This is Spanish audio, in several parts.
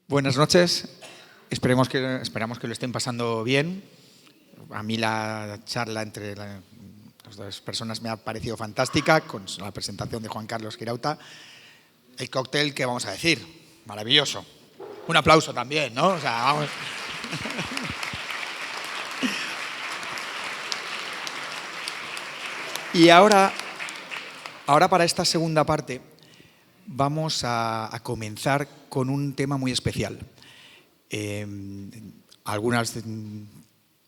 Buenas noches, esperamos que lo estén pasando bien. A mí la charla entre las dos personas me ha parecido fantástica, con la presentación de Juan Carlos Girauta. El cóctel, ¿qué vamos a decir? Maravilloso. Un aplauso también, ¿no? O sea, vamos. Y ahora para esta segunda parte vamos a comenzar con un tema muy especial. Algunas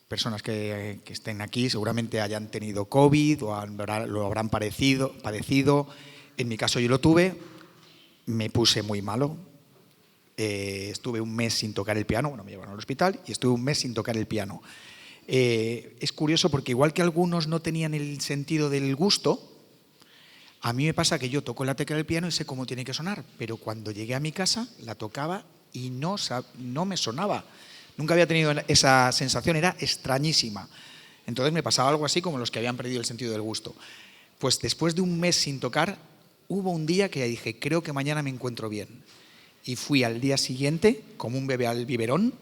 personas que estén aquí seguramente hayan tenido COVID o lo habrán padecido. En mi caso yo lo tuve, me puse muy malo. Estuve un mes sin tocar el piano, me llevaron al hospital y estuve un mes sin tocar el piano. Es curioso porque igual que algunos no tenían el sentido del gusto, a mí me pasa que yo toco la tecla del piano y sé cómo tiene que sonar, pero cuando llegué a mi casa la tocaba y no me sonaba. Nunca había tenido esa sensación, era extrañísima. Entonces me pasaba algo así como los que habían perdido el sentido del gusto. Pues después de un mes sin tocar, hubo un día que dije, creo que mañana me encuentro bien. Y fui al día siguiente, como un bebé al biberón,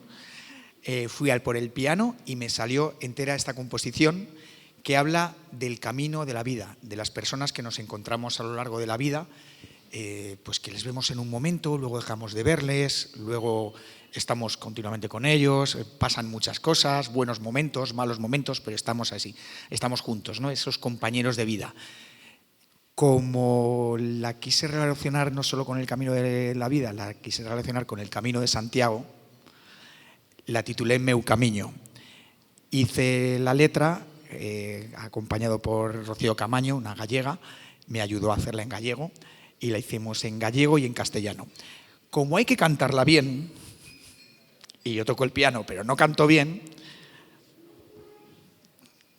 fui al por el piano y me salió entera esta composición que habla del camino de la vida, de las personas que nos encontramos a lo largo de la vida, pues que les vemos en un momento, luego dejamos de verles, luego estamos continuamente con ellos, pasan muchas cosas, buenos momentos, malos momentos, pero estamos así, estamos juntos, ¿no? Esos compañeros de vida. Como la quise relacionar no solo con el camino de la vida, la quise relacionar con el camino de Santiago, la titulé Meu Camiño. Hice la letra acompañado por Rocío Camaño, una gallega, me ayudó a hacerla en gallego y la hicimos en gallego y en castellano. Como hay que cantarla bien, y yo toco el piano pero no canto bien,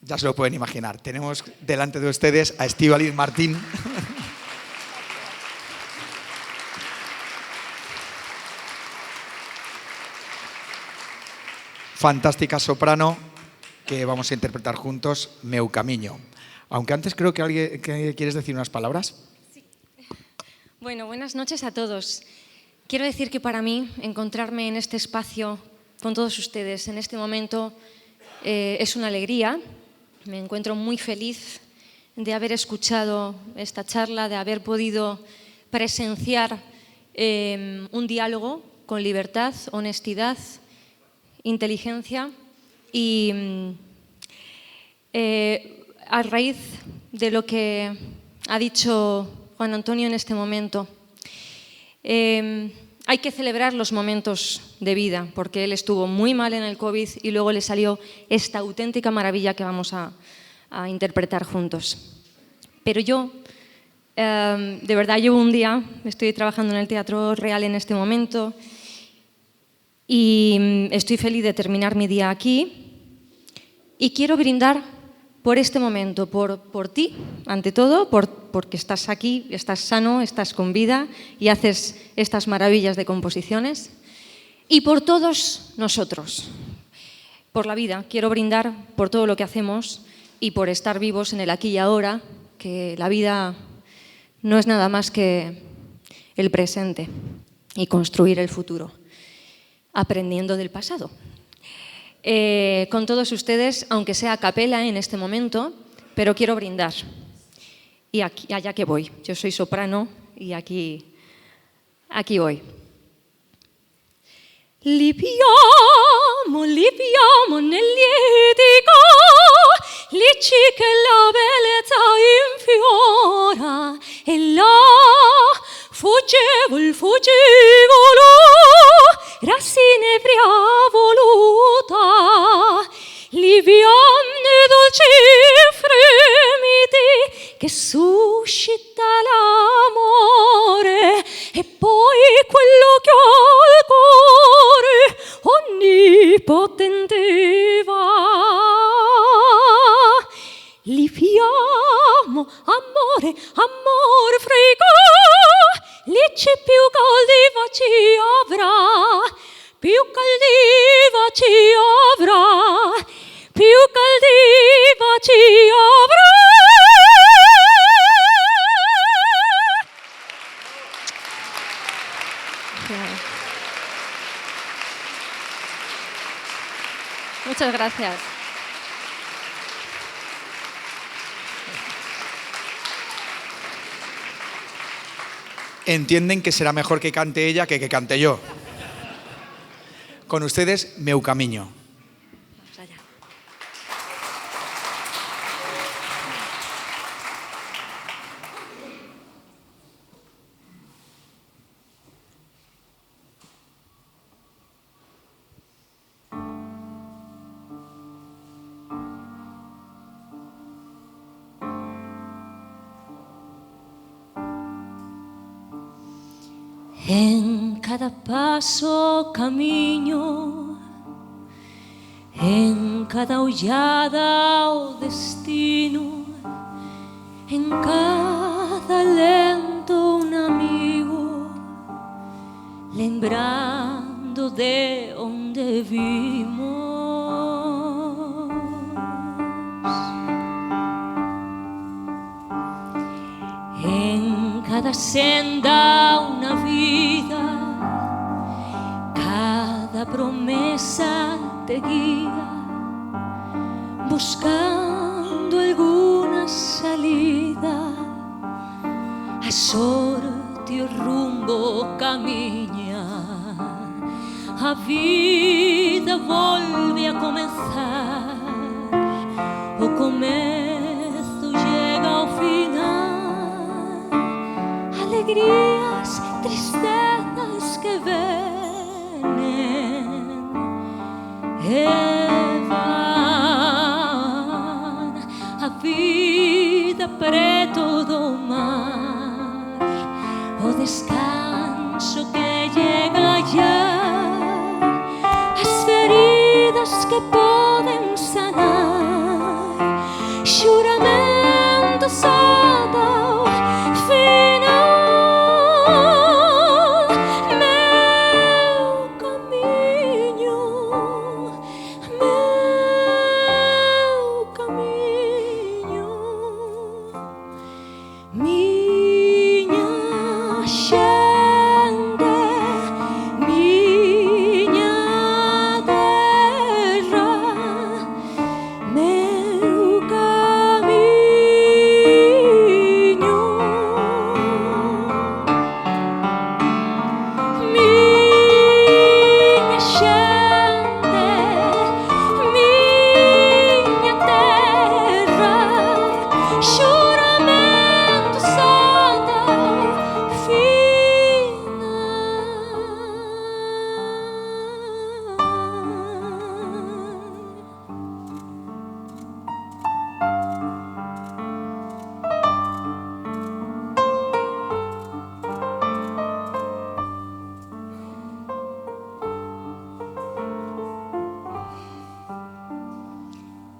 ya se lo pueden imaginar. Tenemos delante de ustedes a Estíbaliz Martín. Fantástica soprano que vamos a interpretar juntos, Meu Camiño. Aunque antes creo que quieres decir unas palabras. Sí. Bueno, buenas noches a todos. Quiero decir que para mí encontrarme en este espacio con todos ustedes en este momento es una alegría. Me encuentro muy feliz de haber escuchado esta charla, de haber podido presenciar un diálogo con libertad, honestidad, inteligencia y a raíz de lo que ha dicho Juan Antonio en este momento, hay que celebrar los momentos de vida, porque él estuvo muy mal en el COVID y luego le salió esta auténtica maravilla que vamos a interpretar juntos. Pero yo, de verdad, llevo un día, estoy trabajando en el Teatro Real en este momento y estoy feliz de terminar mi día aquí y quiero brindar por este momento, por ti, ante todo, porque estás aquí, estás sano, estás con vida y haces estas maravillas de composiciones. Y por todos nosotros, por la vida. Quiero brindar por todo lo que hacemos y por estar vivos en el aquí y ahora, que la vida no es nada más que el presente y construir el futuro, aprendiendo del pasado. Con todos ustedes, aunque sea a capela en este momento, pero quiero brindar. Y allá que voy. Yo soy soprano y aquí voy. Liviamo nel lietico, licci che la bellezza infiora, e là fuggevo il fuggivolo, rassinebria voluta, liviane dolci fremiti che suscita l'amore, e poi quello che ho al cuore onnipotente va. Liviamo, amore, amor frigo, licci più caldiva ci avrà, più caldiva ci avrà, più caldiva ci avrà. Muchas gracias. Entienden que será mejor que cante ella que cante yo. Con ustedes, Meu Camiño. Vamos allá. En cada paso camiño, en cada ollada o destino, en cada lento un amigo, lembrando de onde vimos. En cada senda una vida, cada promesa te guía, buscando alguna salida, a sorte o rumbo camiña, a vida volve a comenzar, o comezo llega ao final. Alegrías, tristezas que venen e van, a vida preto do mar, o descanso que llega ya, as feridas que poden sanar, xuramentos ata o final.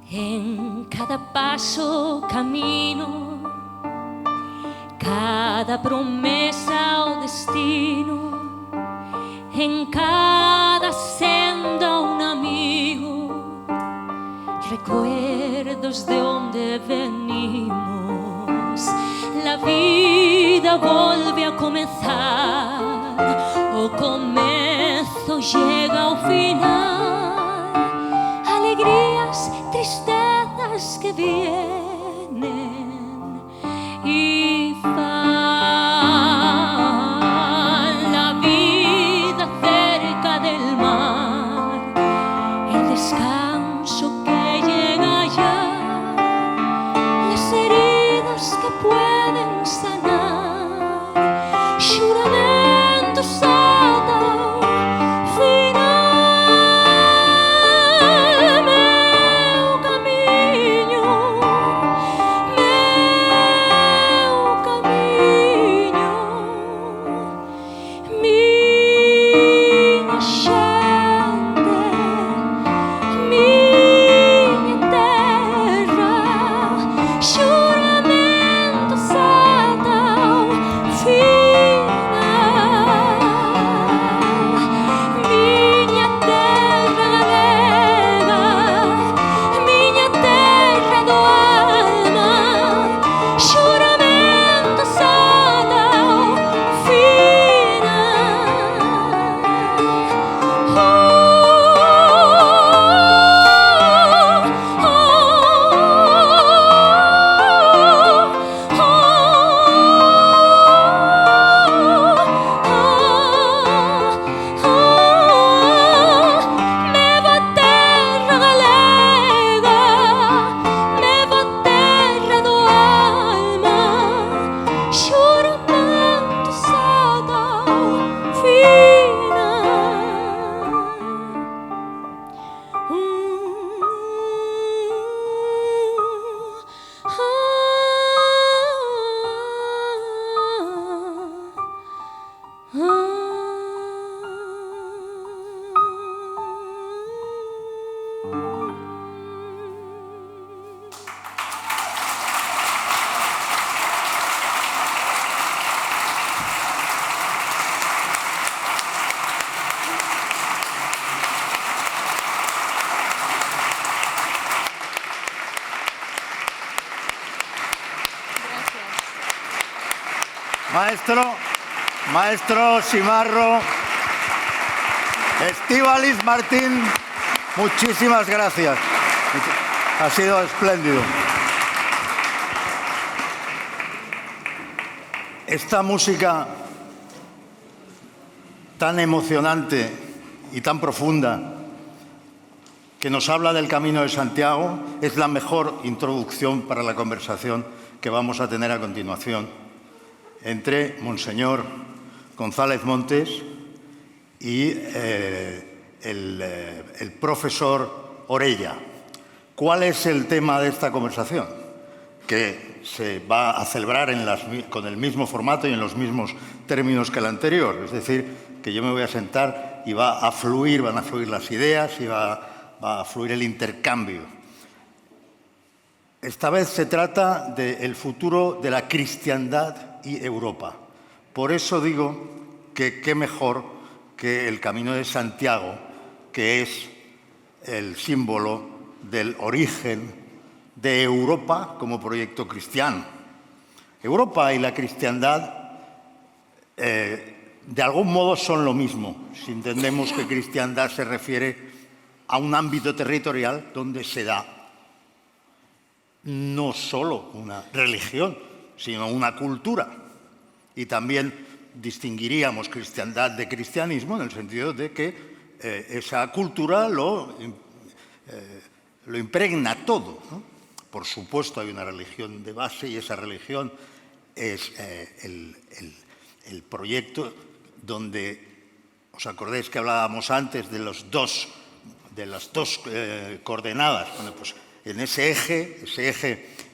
En cada paso camino, cada promesa o destino, en cada senda un amigo, recuerdos de onde venimos. La vida volve a comenzar, o comezo llega ao final. Alegrías, tristezas que vienen y van, la vida cerca del mar, el descanso que llega ya, las heridas que pueden sanar, juramentos ata o final. Maestro Simarro, Estíbaliz Martín, muchísimas gracias. Ha sido espléndido. Esta música tan emocionante y tan profunda que nos habla del Camino de Santiago es la mejor introducción para la conversación que vamos a tener a continuación entre Monseñor González Montes y el profesor Orella. ¿Cuál es el tema de esta conversación? Que se va a celebrar con el mismo formato y en los mismos términos que el anterior. Es decir, que yo me voy a sentar y van a fluir las ideas y va a fluir el intercambio. Esta vez se trata del futuro de la cristiandad y Europa. Por eso digo que qué mejor que el Camino de Santiago, que es el símbolo del origen de Europa como proyecto cristiano. Europa y la cristiandad de algún modo son lo mismo, si entendemos que cristiandad se refiere a un ámbito territorial donde se da no solo una religión, sino una cultura. Y también distinguiríamos cristiandad de cristianismo en el sentido de que esa cultura lo impregna todo, ¿no? Por supuesto hay una religión de base y esa religión es el proyecto donde, ¿os acordáis que hablábamos antes de las dos coordenadas? Bueno, pues en ese eje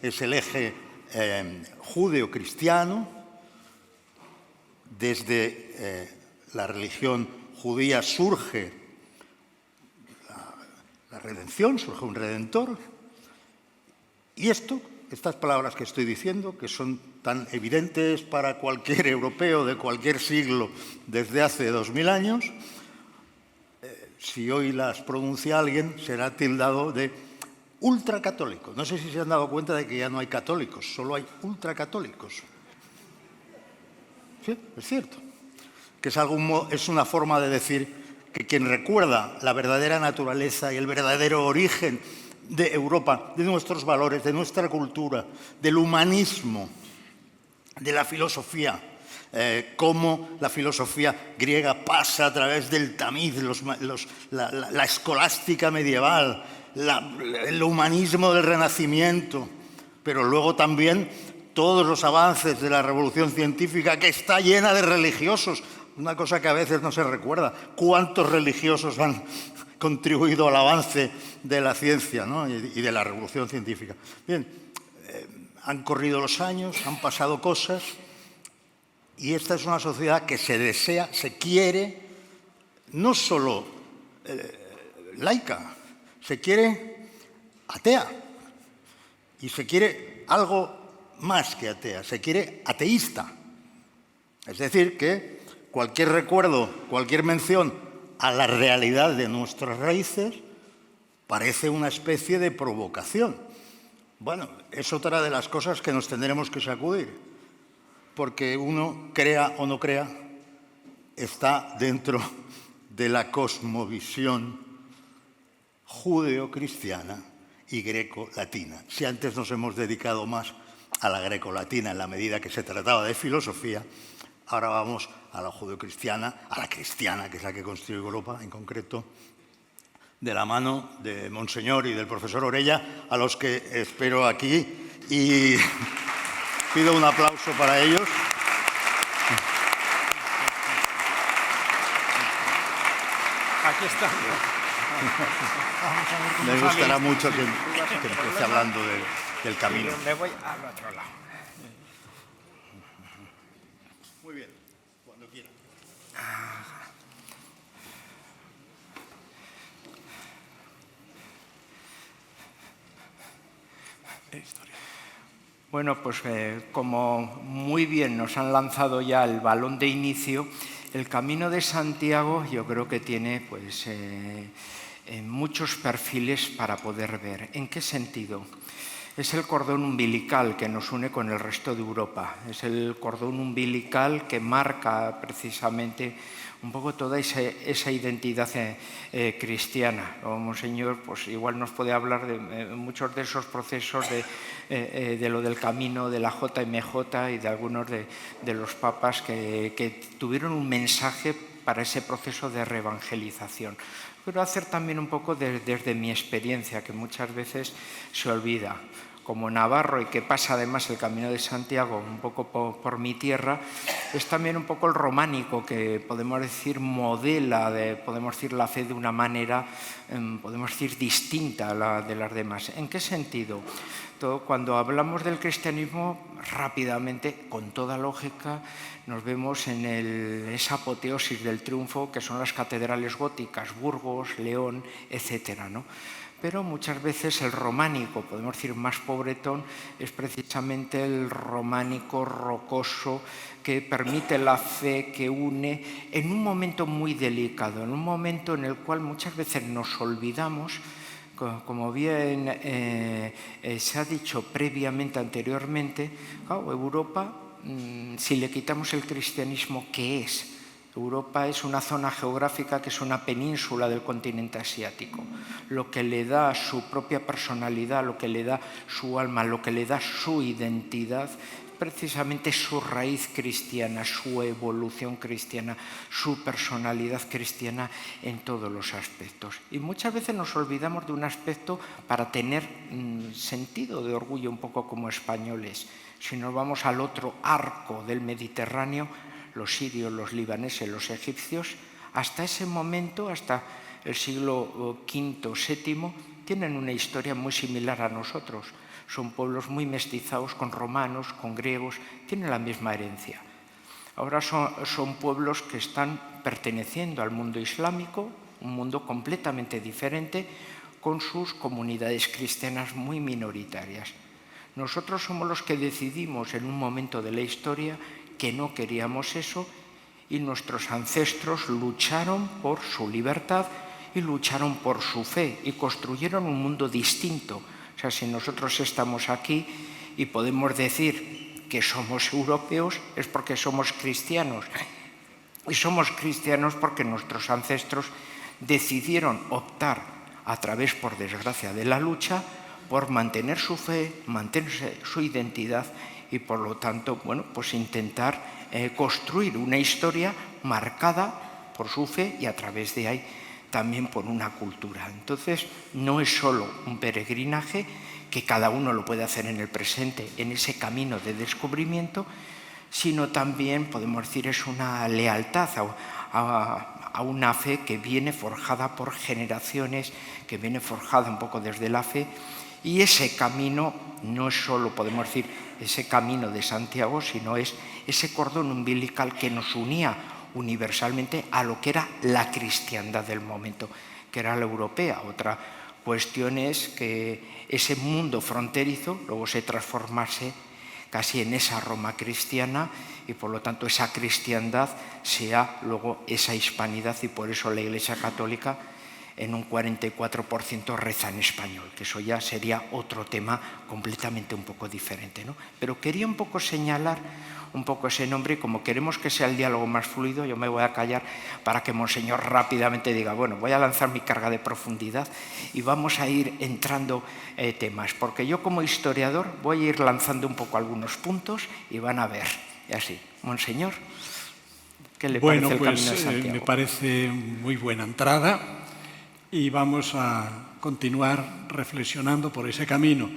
es el eje judeo-cristiano. Desde la religión judía surge la redención, surge un redentor. Y estas palabras que estoy diciendo, que son tan evidentes para cualquier europeo de cualquier siglo desde hace 2000 años, si hoy las pronuncia alguien, será tildado de ultracatólico. No sé si se han dado cuenta de que ya no hay católicos, solo hay ultracatólicos. Sí, es cierto. Que es una forma de decir que quien recuerda la verdadera naturaleza y el verdadero origen de Europa, de nuestros valores, de nuestra cultura, del humanismo, de la filosofía, cómo la filosofía griega pasa a través del tamiz, la escolástica medieval, el humanismo del Renacimiento, pero luego también todos los avances de la revolución científica, que está llena de religiosos, una cosa que a veces no se recuerda. ¿Cuántos religiosos han contribuido al avance de la ciencia, ¿no? y de la revolución científica? Bien, han corrido los años, han pasado cosas, y esta es una sociedad que se desea, se quiere, no solo laica, se quiere atea, y se quiere algo más que atea, se quiere ateísta. Es decir, que cualquier recuerdo, cualquier mención a la realidad de nuestras raíces parece una especie de provocación. Bueno, es otra de las cosas que nos tendremos que sacudir, porque uno, crea o no crea, está dentro de la cosmovisión judeo-cristiana y greco-latina. Si antes nos hemos dedicado más a la greco-latina en la medida que se trataba de filosofía, ahora vamos a la judeocristiana, a la cristiana, que es la que construye Europa en concreto, de la mano de Monseñor y del profesor Orella, a los que espero aquí y pido un aplauso para ellos. Aquí está. Me gustará mucho que empiece hablando del camino. Me voy al otro lado. Muy bien, cuando quiera. Bueno, pues como muy bien nos han lanzado ya el balón de inicio, el Camino de Santiago yo creo que tiene muchos perfiles para poder ver. ¿En qué sentido? Es el cordón umbilical que nos une con el resto de Europa. Es el cordón umbilical que marca precisamente un poco toda esa identidad cristiana. O Monseñor pues igual nos puede hablar de muchos de esos procesos de lo del camino de la JMJ y de algunos de los papas que tuvieron un mensaje para ese proceso de reevangelización. Pero hacer también un poco desde mi experiencia, que muchas veces se olvida. Como navarro y que pasa además el Camino de Santiago un poco por mi tierra, es también un poco el románico que podemos decir modela, podemos decir la fe de una manera, podemos decir distinta a la de las demás. ¿En qué sentido? Cuando hablamos del cristianismo, rápidamente, con toda lógica, nos vemos en esa apoteosis del triunfo que son las catedrales góticas, Burgos, León, etcétera, ¿no? Pero muchas veces el románico, podemos decir más pobretón, es precisamente el románico rocoso que permite la fe, que une en un momento muy delicado, en un momento en el cual muchas veces nos olvidamos, como bien se ha dicho previamente, anteriormente, Europa, si le quitamos el cristianismo, ¿qué es? Europa es una zona geográfica que es una península del continente asiático. Lo que le da su propia personalidad, lo que le da su alma, lo que le da su identidad, precisamente su raíz cristiana, su evolución cristiana, su personalidad cristiana en todos los aspectos. Y muchas veces nos olvidamos de un aspecto para tener sentido de orgullo un poco como españoles. Si nos vamos al otro arco del Mediterráneo, los sirios, los libaneses, los egipcios, hasta ese momento, hasta el siglo V, VII, tienen una historia muy similar a nosotros. Son pueblos muy mestizados con romanos, con griegos, tienen la misma herencia. Ahora son pueblos que están perteneciendo al mundo islámico, un mundo completamente diferente, con sus comunidades cristianas muy minoritarias. Nosotros somos los que decidimos en un momento de la historia que no queríamos eso, y nuestros ancestros lucharon por su libertad y lucharon por su fe y construyeron un mundo distinto. O sea, si nosotros estamos aquí y podemos decir que somos europeos, es porque somos cristianos. Y somos cristianos porque nuestros ancestros decidieron optar a través, por desgracia, de la lucha por mantener su fe, mantener su identidad y, por lo tanto, bueno, pues intentar construir una historia marcada por su fe y a través de ahí también por una cultura. Entonces, no es solo un peregrinaje, que cada uno lo puede hacer en el presente, en ese camino de descubrimiento, sino también, podemos decir, es una lealtad a una fe que viene forjada por generaciones, que viene forjada un poco desde la fe, y ese camino no es solo, podemos decir, ese camino de Santiago, sino es ese cordón umbilical que nos unía universalmente a lo que era la cristiandad del momento, que era la europea. Otra cuestión es que ese mundo fronterizo luego se transformase casi en esa Roma cristiana y, por lo tanto, esa cristiandad sea luego esa hispanidad, y por eso la Iglesia Católica en un 44% reza en español, que eso ya sería otro tema completamente un poco diferente, ¿no? Pero quería un poco señalar un poco ese nombre, y como queremos que sea el diálogo más fluido, yo me voy a callar para que Monseñor rápidamente diga, bueno, voy a lanzar mi carga de profundidad y vamos a ir entrando temas, porque yo como historiador voy a ir lanzando un poco algunos puntos y van a ver, y así. Monseñor, ¿qué le parece el Camino de Santiago? Me parece muy buena entrada. Y vamos a continuar reflexionando por ese camino.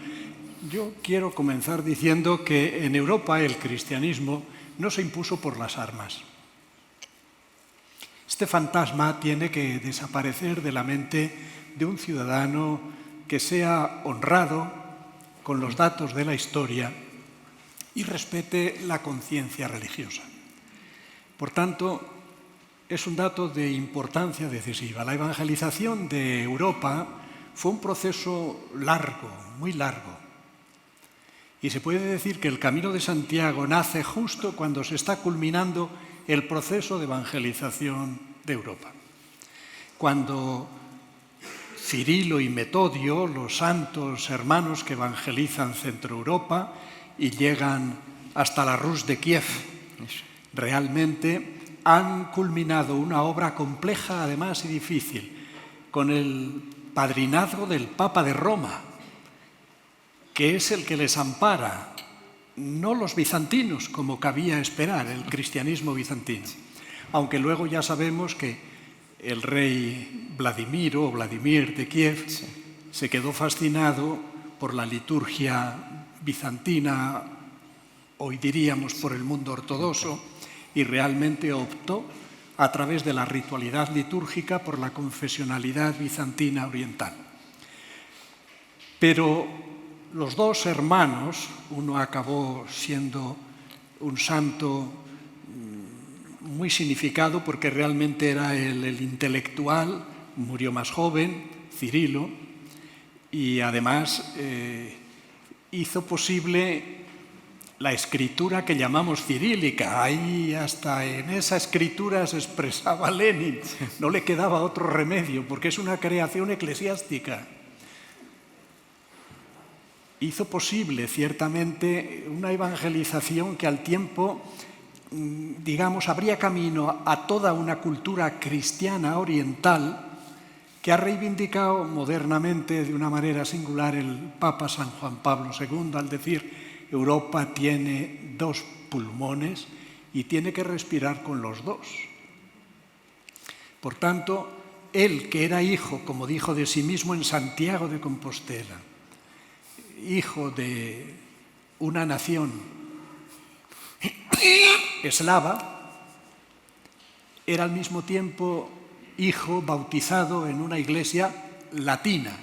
Yo quiero comenzar diciendo que en Europa el cristianismo no se impuso por las armas. Este fantasma tiene que desaparecer de la mente de un ciudadano que sea honrado con los datos de la historia y respete la conciencia religiosa. Por tanto, es un dato de importancia decisiva. La evangelización de Europa fue un proceso largo, muy largo. Y se puede decir que el Camino de Santiago nace justo cuando se está culminando el proceso de evangelización de Europa. Cuando Cirilo y Metodio, los santos hermanos que evangelizan Centro Europa y llegan hasta la Rus de Kiev. Realmente han culminado una obra compleja, además, y difícil, con el padrinazgo del Papa de Roma, que es el que les ampara, no los bizantinos, como cabía esperar, el cristianismo bizantino. Aunque luego ya sabemos que el rey Vladimir de Kiev se quedó fascinado por la liturgia bizantina, hoy diríamos por el mundo ortodoxo, y realmente optó, a través de la ritualidad litúrgica, por la confesionalidad bizantina oriental. Pero los dos hermanos, uno acabó siendo un santo muy significado porque realmente era el intelectual, murió más joven, Cirilo, y además hizo posible la escritura que llamamos cirílica. Ahí hasta en esa escritura se expresaba Lenin, no le quedaba otro remedio porque es una creación eclesiástica. Hizo posible ciertamente una evangelización que al tiempo, digamos, abría camino a toda una cultura cristiana oriental que ha reivindicado modernamente de una manera singular el Papa San Juan Pablo II al decir: Europa tiene dos pulmones y tiene que respirar con los dos. Por tanto, él, que era hijo, como dijo de sí mismo en Santiago de Compostela, hijo de una nación eslava, era al mismo tiempo hijo bautizado en una iglesia latina.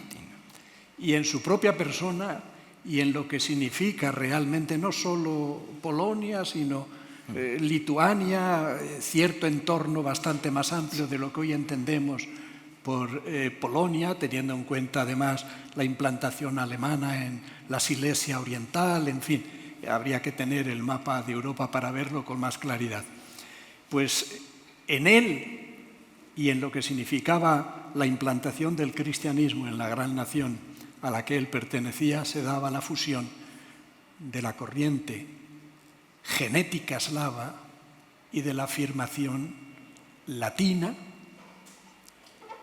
Y en su propia persona y en lo que significa realmente no solo Polonia, sino Lituania, cierto entorno bastante más amplio de lo que hoy entendemos por Polonia, teniendo en cuenta además la implantación alemana en la Silesia oriental, en fin, habría que tener el mapa de Europa para verlo con más claridad. Pues en él y en lo que significaba la implantación del cristianismo en la gran nación a la que él pertenecía, se daba la fusión de la corriente genética eslava y de la afirmación latina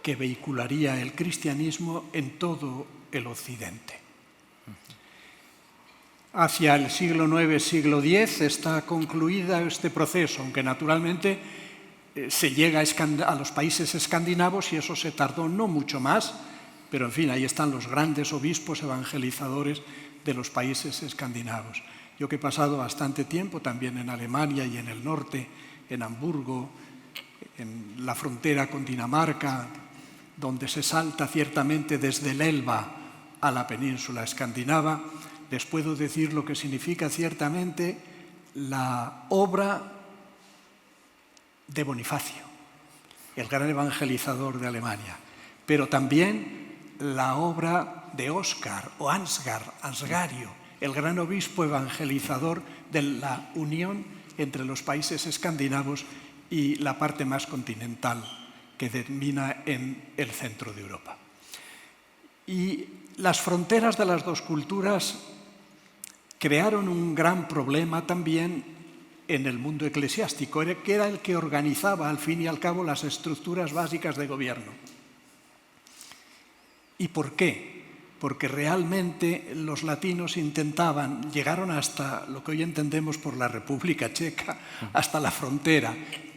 que vehicularía el cristianismo en todo el occidente. Hacia el siglo IX, siglo X está concluida este proceso, aunque naturalmente se llega a los países escandinavos y eso se tardó no mucho más, pero en fin, ahí están los grandes obispos evangelizadores de los países escandinavos. Yo que he pasado bastante tiempo también en Alemania y en el norte, en Hamburgo, en la frontera con Dinamarca, donde se salta ciertamente desde el Elba a la península escandinava, les puedo decir lo que significa ciertamente la obra de Bonifacio, el gran evangelizador de Alemania, pero también la obra de Óscar o Ansgario, el gran obispo evangelizador de la unión entre los países escandinavos y la parte más continental que termina en el centro de Europa. Y las fronteras de las dos culturas crearon un gran problema también en el mundo eclesiástico, que era el que organizaba al fin y al cabo las estructuras básicas de gobierno. ¿Y por qué? Porque realmente los latinos llegaron hasta lo que hoy entendemos por la República Checa, hasta la frontera,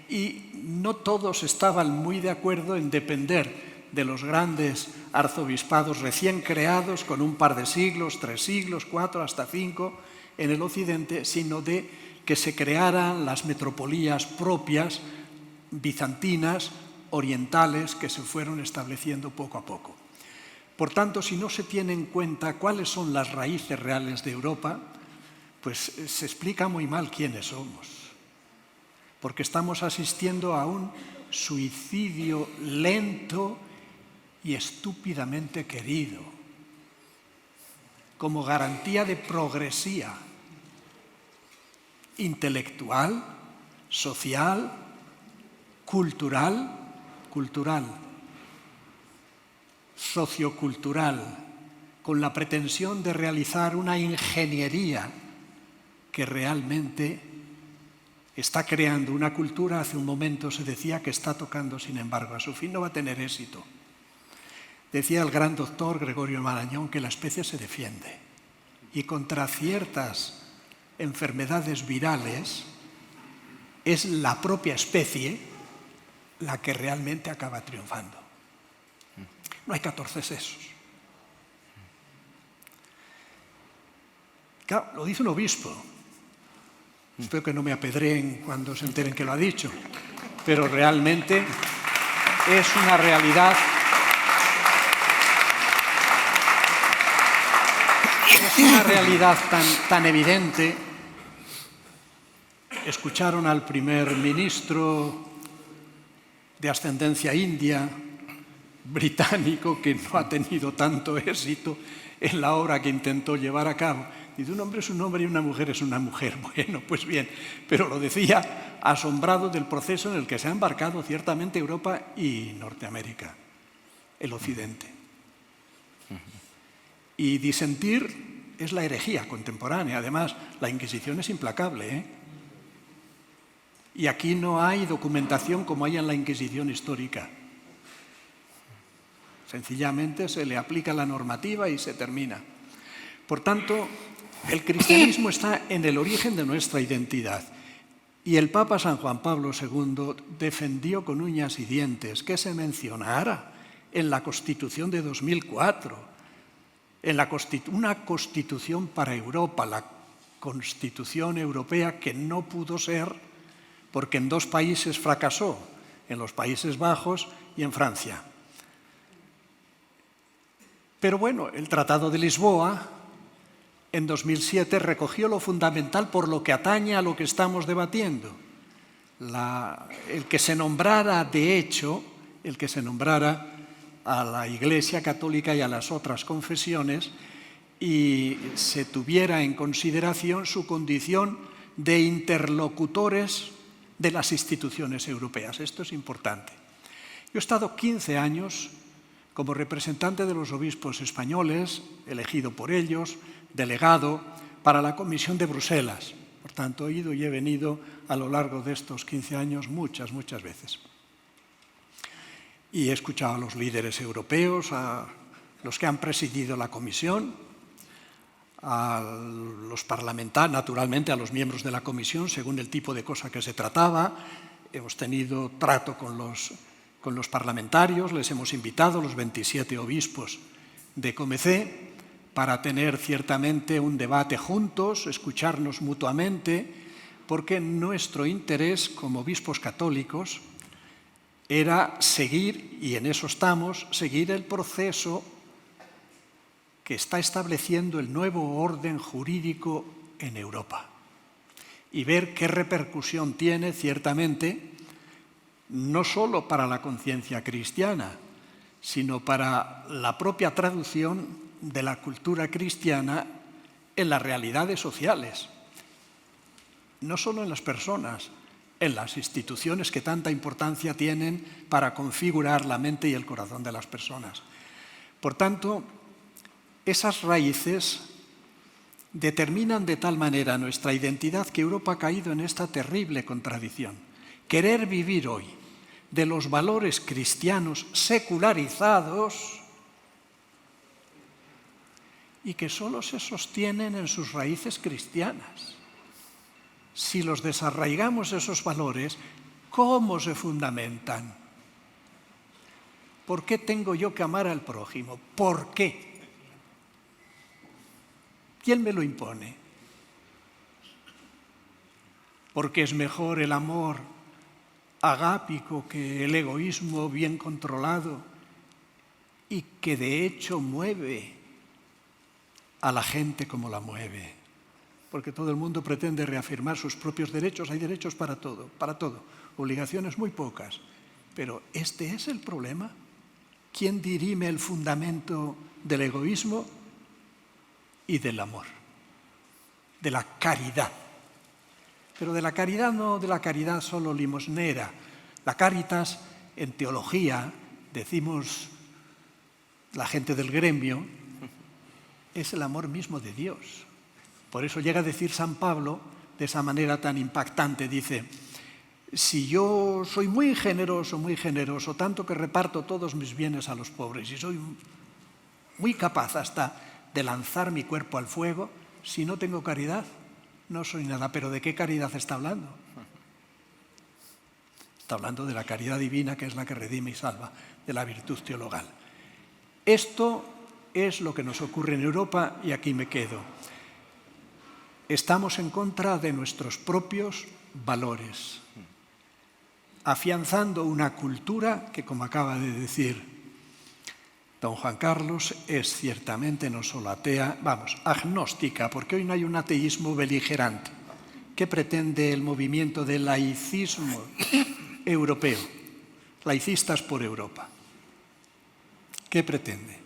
y no todos estaban muy de acuerdo en depender de los grandes arzobispados recién creados con un par de siglos, 3 siglos, 4, hasta 5 en el occidente, sino de que se crearan las metropolías propias, bizantinas, orientales, que se fueron estableciendo poco a poco. Por tanto, si no se tiene en cuenta cuáles son las raíces reales de Europa, pues se explica muy mal quiénes somos, porque estamos asistiendo a un suicidio lento y estúpidamente querido, como garantía de progresía intelectual, social, cultural. sociocultural, con la pretensión de realizar una ingeniería que realmente está creando una cultura. Hace un momento se decía que está tocando, sin embargo, a su fin, no va a tener éxito. Decía el gran doctor Gregorio Marañón que la especie se defiende y contra ciertas enfermedades virales es la propia especie la que realmente acaba triunfando. No hay 14 sesos. Claro, lo dice un obispo. Espero que no me apedreen cuando se enteren que lo ha dicho, pero realmente es una realidad. Es una realidad tan evidente. Escucharon al primer ministro de ascendencia india, británico, que no ha tenido tanto éxito en la obra que intentó llevar a cabo. Dice, un hombre es un hombre y una mujer es una mujer. Bueno, pues bien, pero lo decía asombrado del proceso en el que se ha embarcado ciertamente Europa y Norteamérica, el Occidente. Y disentir es la herejía contemporánea. Además, la Inquisición es implacable, ¿eh? Y aquí no hay documentación como hay en la Inquisición histórica. Sencillamente se le aplica la normativa y se termina. Por tanto, el cristianismo está en el origen de nuestra identidad. Y el Papa San Juan Pablo II defendió con uñas y dientes que se mencionara en la Constitución de 2004, una Constitución para Europa, la Constitución Europea, que no pudo ser porque en 2 países fracasó, en los Países Bajos y en Francia. Pero bueno, el Tratado de Lisboa en 2007 recogió lo fundamental por lo que atañe a lo que estamos debatiendo. El que se nombrara, de hecho, a la Iglesia Católica y a las otras confesiones y se tuviera en consideración su condición de interlocutores de las instituciones europeas. Esto es importante. Yo he estado 15 años como representante de los obispos españoles, elegido por ellos, delegado para la Comisión de Bruselas. Por tanto, he ido y he venido a lo largo de estos 15 años muchas veces. Y he escuchado a los líderes europeos, a los que han presidido la Comisión, a los parlamentarios, naturalmente a los miembros de la Comisión, según el tipo de cosa que se trataba. Hemos tenido trato con los parlamentarios, les hemos invitado, los 27 obispos de Comecé, para tener ciertamente un debate juntos, escucharnos mutuamente, porque nuestro interés como obispos católicos era seguir, y en eso estamos, seguir el proceso que está estableciendo el nuevo orden jurídico en Europa y ver qué repercusión tiene ciertamente no solo para la conciencia cristiana, sino para la propia traducción de la cultura cristiana en las realidades sociales, no solo en las personas, en las instituciones que tanta importancia tienen para configurar la mente y el corazón de las personas. Por tanto, esas raíces determinan de tal manera nuestra identidad que Europa ha caído en esta terrible contradicción. Querer vivir hoy de los valores cristianos secularizados y que solo se sostienen en sus raíces cristianas. Si los desarraigamos esos valores, ¿cómo se fundamentan? ¿Por qué tengo yo que amar al prójimo? ¿Por qué? ¿Quién me lo impone? Porque es mejor el amor agápico que el egoísmo bien controlado y que de hecho mueve a la gente como la mueve. Porque todo el mundo pretende reafirmar sus propios derechos. Hay derechos para todo, obligaciones muy pocas. Pero este es el problema. ¿Quién dirime el fundamento del egoísmo y del amor? De la caridad. Pero de la caridad no de la caridad solo limosnera. La caritas, en teología, decimos la gente del gremio, es el amor mismo de Dios. Por eso llega a decir San Pablo de esa manera tan impactante, dice: si yo soy muy generoso, tanto que reparto todos mis bienes a los pobres, y soy muy capaz hasta de lanzar mi cuerpo al fuego, si no tengo caridad, no soy nada. ¿Pero de qué caridad está hablando? Está hablando de la caridad divina, que es la que redime y salva, de la virtud teologal. Esto es lo que nos ocurre en Europa, y aquí me quedo. Estamos en contra de nuestros propios valores, afianzando una cultura que, como acaba de decir don Juan Carlos, es ciertamente no solo atea, agnóstica, porque hoy no hay un ateísmo beligerante. ¿Qué pretende el movimiento del laicismo europeo? Laicistas por Europa. ¿Qué pretende?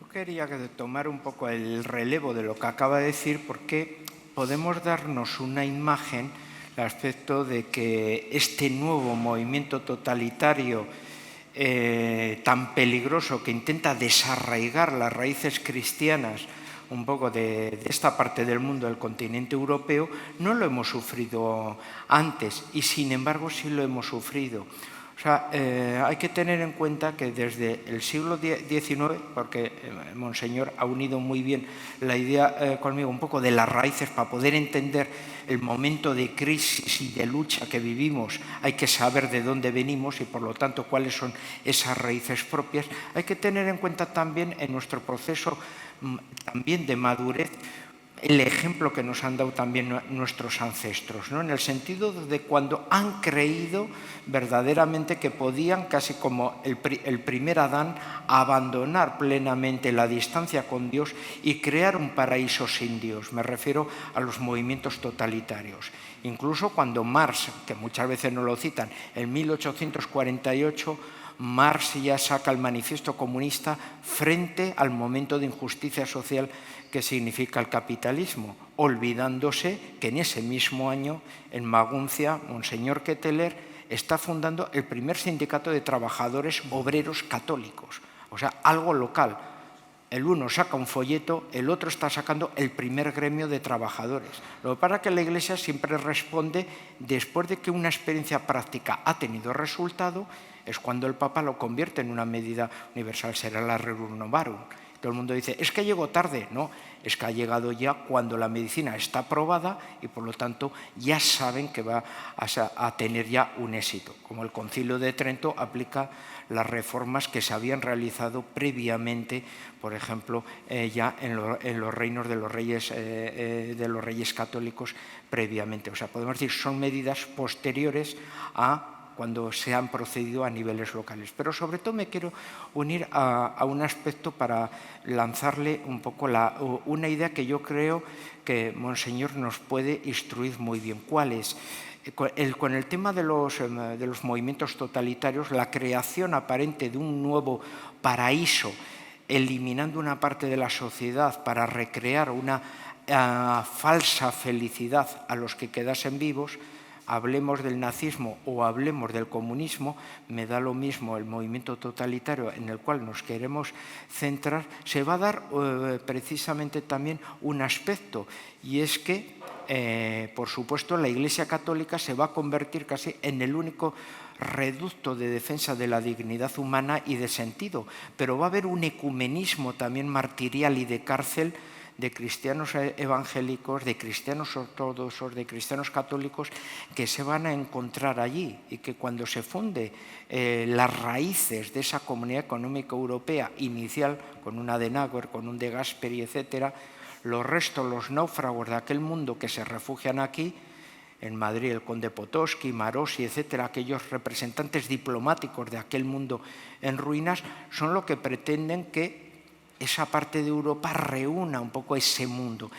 Yo quería tomar un poco el relevo de lo que acaba de decir, porque podemos darnos una imagen al aspecto de que este nuevo movimiento totalitario tan peligroso, que intenta desarraigar las raíces cristianas un poco de esta parte del mundo, del continente europeo, no lo hemos sufrido antes, y sin embargo sí lo hemos sufrido. O sea, hay que tener en cuenta que desde el siglo XIX, porque Monseñor ha unido muy bien la idea conmigo un poco de las raíces para poder entender el momento de crisis y de lucha que vivimos, hay que saber de dónde venimos y por lo tanto cuáles son esas raíces propias. Hay que tener en cuenta también en nuestro proceso también de madurez el ejemplo que nos han dado también nuestros ancestros, ¿no? En el sentido de cuando han creído verdaderamente que podían, casi como el primer Adán, abandonar plenamente la distancia con Dios y crear un paraíso sin Dios. Me refiero a los movimientos totalitarios. Incluso cuando Marx, que muchas veces no lo citan, en 1848, Marx ya saca el manifiesto comunista frente al momento de injusticia social que significa el capitalismo, olvidándose que en ese mismo año, en Maguncia, Monseñor Ketteler está fundando el primer sindicato de trabajadores obreros católicos, o sea, algo local. El uno saca un folleto, el otro está sacando el primer gremio de trabajadores. Lo que pasa es que la Iglesia siempre responde después de que una experiencia práctica ha tenido resultado, es cuando el Papa lo convierte en una medida universal, será la Rerum Novarum. Todo el mundo dice, es que llegó tarde. No, es que ha llegado ya cuando la medicina está aprobada y por lo tanto ya saben que va a tener ya un éxito. Como el Concilio de Trento aplica las reformas que se habían realizado previamente, por ejemplo, ya en los reinos de los reyes católicos previamente. O sea, podemos decir, son medidas posteriores a cuando se han procedido a niveles locales. Pero sobre todo me quiero unir a un aspecto para lanzarle un poco una idea que yo creo que Monseñor nos puede instruir muy bien. ¿Cuál es? Con el tema de los movimientos totalitarios, la creación aparente de un nuevo paraíso, eliminando una parte de la sociedad para recrear una falsa felicidad a los que quedasen vivos, hablemos del nazismo o hablemos del comunismo, me da lo mismo el movimiento totalitario en el cual nos queremos centrar, se va a dar precisamente también un aspecto, y es que, por supuesto, la Iglesia Católica se va a convertir casi en el único reducto de defensa de la dignidad humana y de sentido, pero va a haber un ecumenismo también martirial y de cárcel de cristianos evangélicos, de cristianos ortodoxos, de cristianos católicos que se van a encontrar allí, y que cuando se funde las raíces de esa comunidad económica europea inicial, con un Adenauer, con un De Gasperi, etcétera, los restos, los náufragos de aquel mundo que se refugian aquí, en Madrid el conde Potosky, Marosi, etcétera, aquellos representantes diplomáticos de aquel mundo en ruinas, son lo que pretenden que esa parte de Europa reúna un poco ese mundo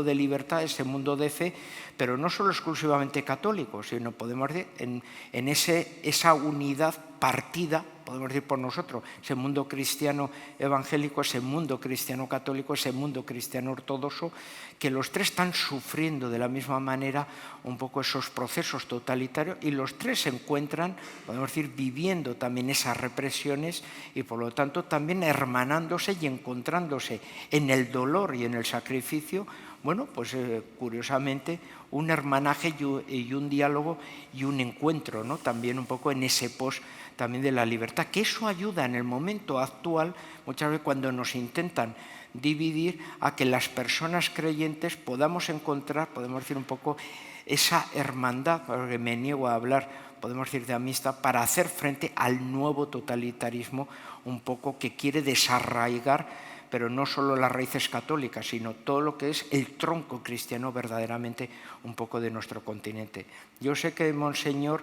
de libertad, ese mundo de fe, pero no solo exclusivamente católico, sino podemos decir en esa unidad partida podemos decir por nosotros, ese mundo cristiano evangélico, ese mundo cristiano católico, ese mundo cristiano ortodoxo, que los tres están sufriendo de la misma manera un poco esos procesos totalitarios y los tres se encuentran, podemos decir, viviendo también esas represiones y por lo tanto también hermanándose y encontrándose en el dolor y en el sacrificio. Bueno, pues curiosamente un hermanaje y un diálogo y un encuentro, ¿no? También un poco en ese pos también de la libertad, que eso ayuda en el momento actual, muchas veces cuando nos intentan dividir, a que las personas creyentes podamos encontrar, podemos decir un poco, esa hermandad, porque me niego a hablar, podemos decir, de amistad, para hacer frente al nuevo totalitarismo un poco que quiere desarraigar, pero no solo las raíces católicas, sino todo lo que es el tronco cristiano verdaderamente un poco de nuestro continente. Yo sé que Monseñor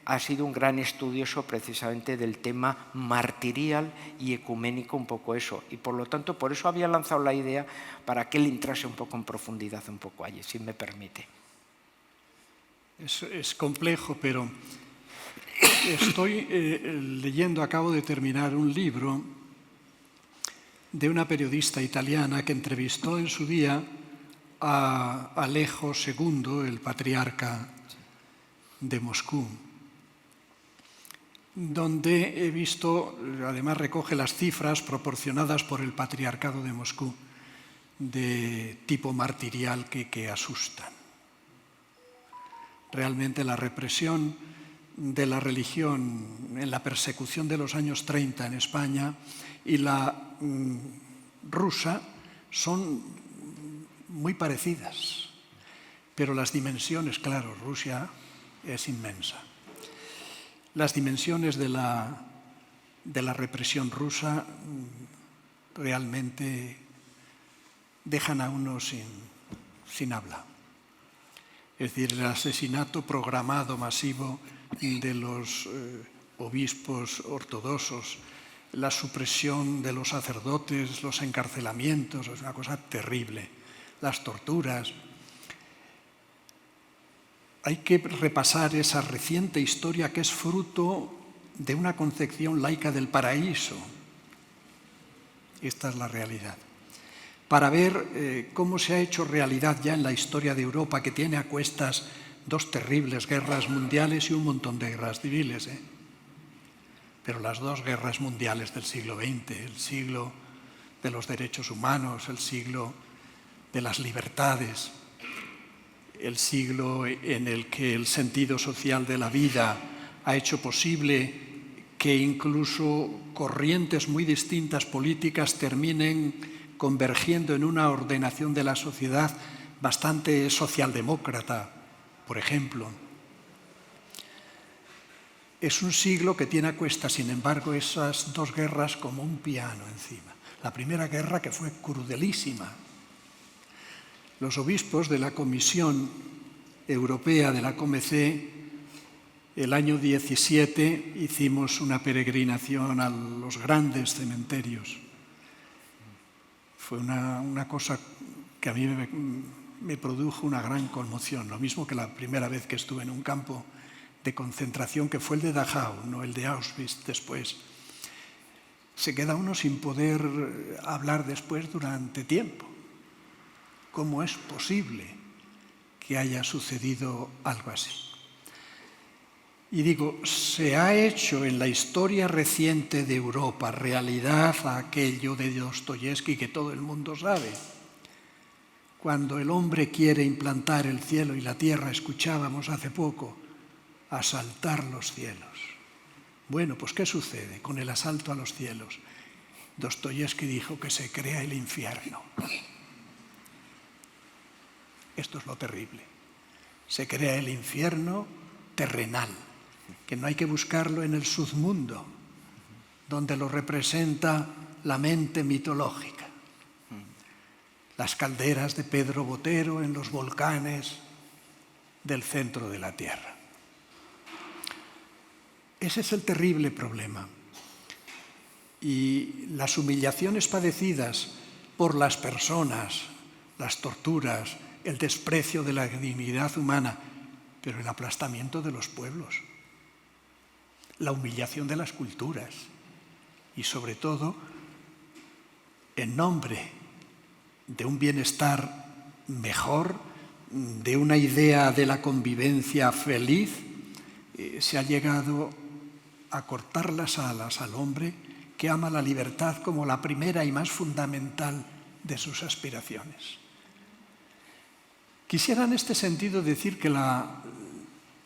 ha sido un gran estudioso precisamente del tema martirial y ecuménico, un poco eso, y por lo tanto por eso había lanzado la idea para que él entrase un poco en profundidad un poco allí, si me permite. Es complejo, pero estoy leyendo, acabo de terminar un libro de una periodista italiana que entrevistó en su día a Alejo II, el patriarca de Moscú, donde he visto, además recoge las cifras proporcionadas por el patriarcado de Moscú, de tipo martirial que asustan. Realmente la represión de la religión en la persecución de los años 30 en España y la rusa son muy parecidas, pero las dimensiones, claro, Rusia es inmensa. Las dimensiones de la represión rusa realmente dejan a uno sin habla. Es decir, el asesinato programado masivo de los obispos ortodoxos, la supresión de los sacerdotes, los encarcelamientos, es una cosa terrible, las torturas. Hay que repasar esa reciente historia que es fruto de una concepción laica del paraíso. Esta es la realidad. Para ver cómo se ha hecho realidad ya en la historia de Europa, que tiene a cuestas 2 terribles guerras mundiales y un montón de guerras civiles. Pero las 2 guerras mundiales del siglo XX, el siglo de los derechos humanos, el siglo de las libertades, el siglo en el que el sentido social de la vida ha hecho posible que incluso corrientes muy distintas políticas terminen convergiendo en una ordenación de la sociedad bastante socialdemócrata, por ejemplo. Es un siglo que tiene a cuestas, sin embargo, esas 2 guerras como un piano encima. La primera guerra, que fue crudelísima. Los obispos de la Comisión Europea de la COMECE, el año 17 hicimos una peregrinación a los grandes cementerios. Fue una cosa que a mí me produjo una gran conmoción, lo mismo que la primera vez que estuve en un campo de concentración, que fue el de Dachau, no el de Auschwitz después. Se queda uno sin poder hablar después durante tiempo. ¿Cómo es posible que haya sucedido algo así? Y digo, se ha hecho en la historia reciente de Europa realidad aquello de Dostoyevsky que todo el mundo sabe. Cuando el hombre quiere implantar el cielo y la tierra, escuchábamos hace poco, asaltar los cielos. Bueno, pues ¿qué sucede con el asalto a los cielos? Dostoyevsky dijo que se crea el infierno. Esto es lo terrible. Se crea el infierno terrenal, que no hay que buscarlo en el submundo, donde lo representa la mente mitológica. Las calderas de Pedro Botero en los volcanes del centro de la Tierra. Ese es el terrible problema. Y las humillaciones padecidas por las personas, las torturas, el desprecio de la dignidad humana, pero el aplastamiento de los pueblos. la humillación de las culturas y sobre todo en nombre de un bienestar mejor, de una idea de la convivencia feliz, se ha llegado a cortar las alas al hombre que ama la libertad como la primera y más fundamental de sus aspiraciones. Quisiera en este sentido decir que la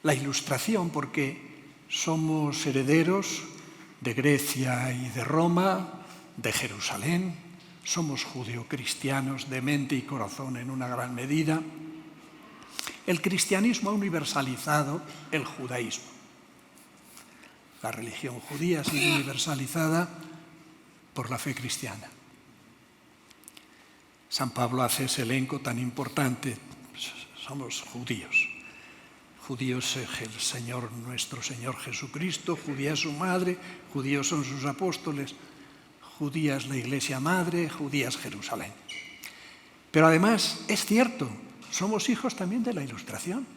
Ilustración, porque somos herederos de Grecia y de Roma, de Jerusalén, somos judeocristianos de mente y corazón en una gran medida. El cristianismo ha universalizado el judaísmo. La religión judía ha sido universalizada por la fe cristiana. San Pablo hace ese elenco tan importante. Somos judíos. Judíos es el Señor, nuestro Señor Jesucristo, judía es su madre, judíos son sus apóstoles, judía es la Iglesia Madre, judía es Jerusalén. Pero además, es cierto, somos hijos también de la Ilustración.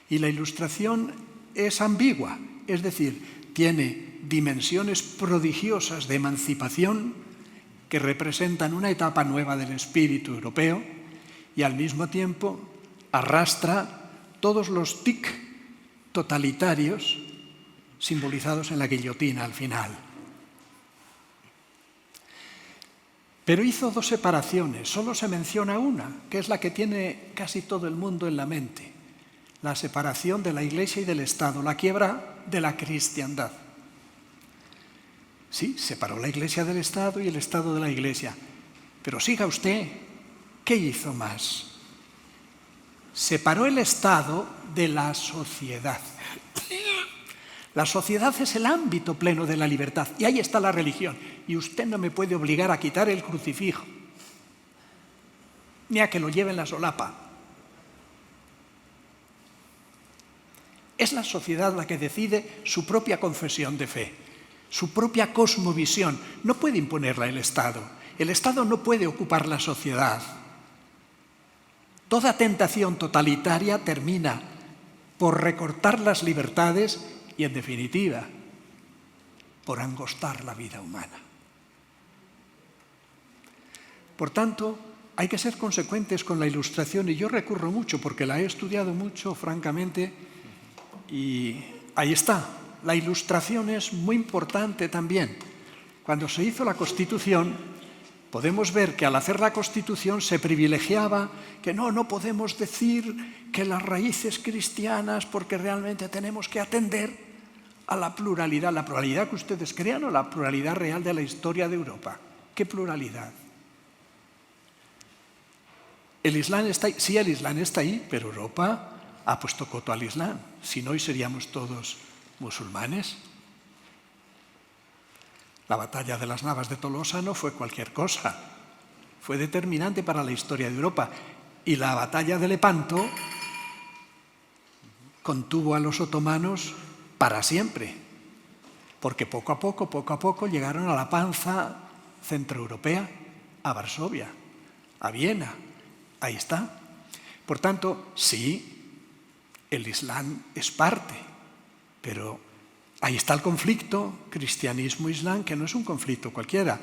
Y la Ilustración es ambigua, es decir, tiene dimensiones prodigiosas de emancipación que representan una etapa nueva del espíritu europeo y al mismo tiempo arrastra todos los tics totalitarios simbolizados en la guillotina al final. Pero hizo dos separaciones, solo se menciona una, que es la que tiene casi todo el mundo en la mente, la separación de la Iglesia y del Estado, la quiebra de la cristiandad. Sí, separó la Iglesia del Estado y el Estado de la Iglesia, pero siga usted, ¿qué hizo más? Separó el Estado de la sociedad. La sociedad es el ámbito pleno de la libertad y ahí está la religión. Y usted no me puede obligar a quitar el crucifijo, ni a que lo lleve en la solapa. Es la sociedad la que decide su propia confesión de fe, su propia cosmovisión. No puede imponerla el Estado. El Estado no puede ocupar la sociedad. Toda tentación totalitaria termina por recortar las libertades y, en definitiva, por angostar la vida humana. Por tanto, hay que ser consecuentes con la Ilustración y yo recurro mucho, porque la he estudiado mucho, francamente, y ahí está. La Ilustración es muy importante también. Cuando se hizo la Constitución, podemos ver que al hacer la Constitución se privilegiaba que no podemos decir que las raíces cristianas porque realmente tenemos que atender a la pluralidad que ustedes crean o la pluralidad real de la historia de Europa. ¿Qué pluralidad? El Islam está ahí, sí, el Islam está ahí, pero Europa ha puesto coto al Islam. Si no, hoy seríamos todos musulmanes. La batalla de las Navas de Tolosa no fue cualquier cosa, fue determinante para la historia de Europa. Y la batalla de Lepanto contuvo a los otomanos para siempre, porque poco a poco llegaron a la panza centroeuropea, a Varsovia, a Viena, ahí está. Por tanto, sí, el Islam es parte, pero ahí está el conflicto cristianismo-islam, que no es un conflicto cualquiera.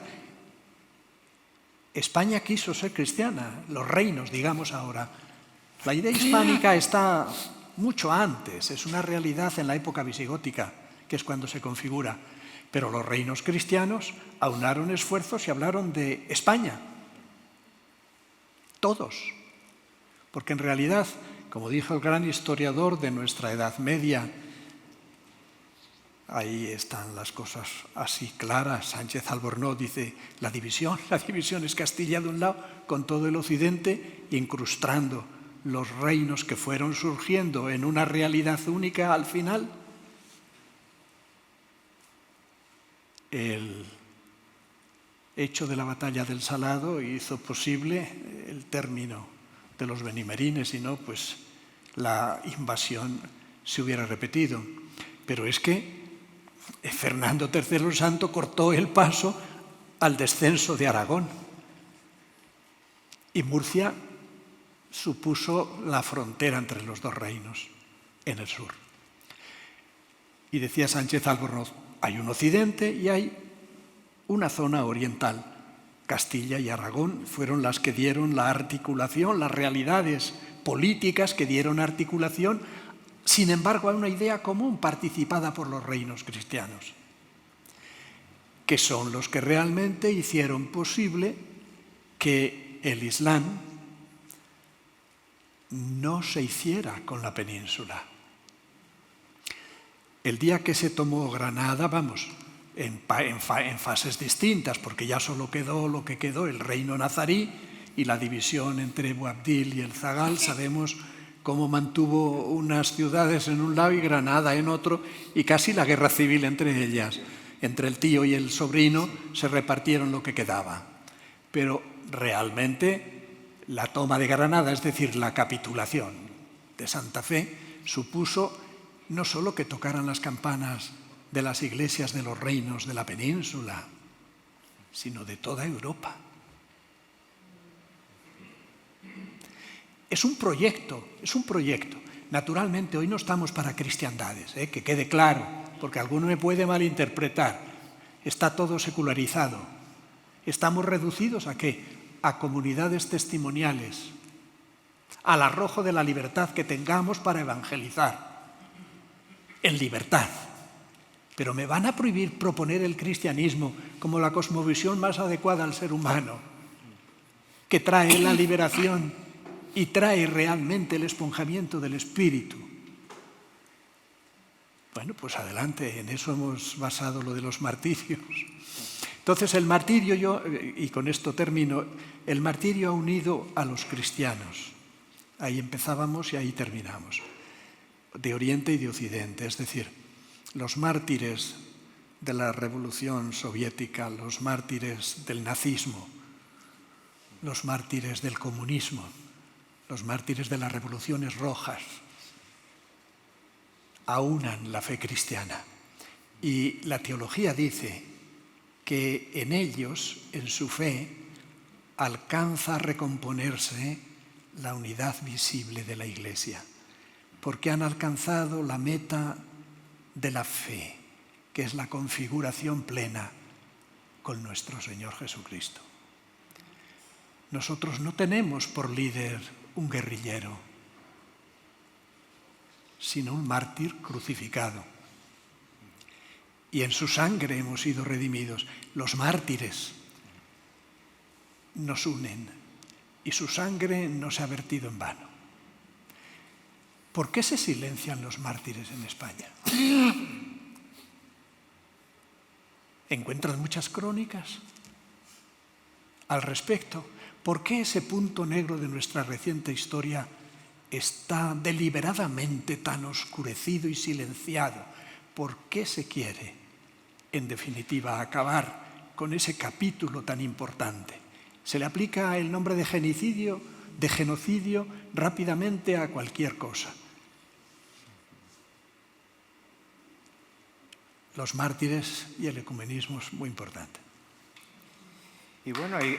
España quiso ser cristiana, los reinos, digamos ahora. La idea hispánica está mucho antes, es una realidad en la época visigótica, que es cuando se configura. Pero los reinos cristianos aunaron esfuerzos y hablaron de España. Todos. Porque en realidad, como dijo el gran historiador de nuestra Edad Media, ahí están las cosas así claras. Sánchez Albornoz dice, la división es Castilla de un lado con todo el occidente, incrustando los reinos que fueron surgiendo en una realidad única al final. El hecho de la batalla del Salado hizo posible el término de los benimerines, si no, pues la invasión se hubiera repetido. Pero es que Fernando III el Santo cortó el paso al descenso de Aragón y Murcia supuso la frontera entre los dos reinos en el sur. Y decía Sánchez Albornoz, hay un occidente y hay una zona oriental. Castilla y Aragón fueron las que dieron la articulación, las realidades políticas que dieron articulación, sin embargo, a una idea común participada por los reinos cristianos, que son los que realmente hicieron posible que el Islam no se hiciera con la península. El día que se tomó Granada, en fases distintas, porque ya solo quedó lo que quedó, el reino nazarí y la división entre Boabdil y el Zagal. Sabemos cómo mantuvo unas ciudades en un lado y Granada en otro, y casi la guerra civil entre ellas. Entre el tío y el sobrino se repartieron lo que quedaba. Pero realmente la toma de Granada, es decir, la capitulación de Santa Fe, supuso no solo que tocaran las campanas de las iglesias de los reinos de la península, sino de toda Europa. Es un proyecto. Naturalmente, hoy no estamos para cristiandades, que quede claro, porque alguno me puede malinterpretar. Está todo secularizado. Estamos reducidos ¿a qué? A comunidades testimoniales, al arrojo de la libertad que tengamos para evangelizar. En libertad. Pero me van a prohibir proponer el cristianismo como la cosmovisión más adecuada al ser humano, que trae la liberación y trae realmente el esponjamiento del espíritu. Bueno, pues adelante, en eso hemos basado lo de los martirios. Entonces el martirio, y con esto termino, el martirio ha unido a los cristianos. Ahí empezábamos y ahí terminamos. De Oriente y de Occidente, es decir, los mártires de la Revolución Soviética, los mártires del nazismo, los mártires del comunismo, los mártires de las revoluciones rojas, aunan la fe cristiana. Y la teología dice que en ellos, en su fe, alcanza a recomponerse la unidad visible de la Iglesia, porque han alcanzado la meta de la fe, que es la configuración plena con nuestro Señor Jesucristo. Nosotros no tenemos por líder un guerrillero, sino un mártir crucificado. Y en su sangre hemos sido redimidos. Los mártires nos unen y su sangre no se ha vertido en vano. ¿Por qué se silencian los mártires en España? ¿Encuentran muchas crónicas al respecto? ¿Por qué ese punto negro de nuestra reciente historia está deliberadamente tan oscurecido y silenciado? ¿Por qué se quiere, en definitiva, acabar con ese capítulo tan importante? Se le aplica el nombre de genocidio rápidamente a cualquier cosa. Los mártires y el ecumenismo es muy importante. Y bueno, como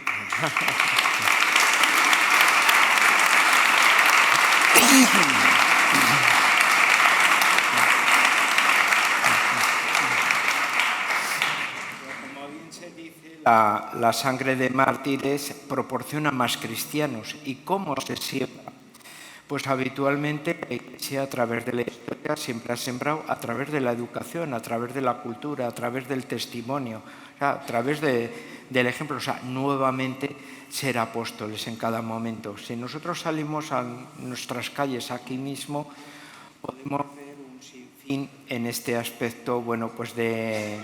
bien se dice, la sangre de mártires proporciona más cristianos. ¿Y cómo se siembra? Pues habitualmente la Iglesia, a través de la historia, siempre ha sembrado a través de la educación, a través de la cultura, a través del testimonio, o sea, a través del ejemplo. O sea, nuevamente ser apóstoles en cada momento. Si nosotros salimos a nuestras calles aquí mismo, podemos ver un sinfín en este aspecto, bueno, pues de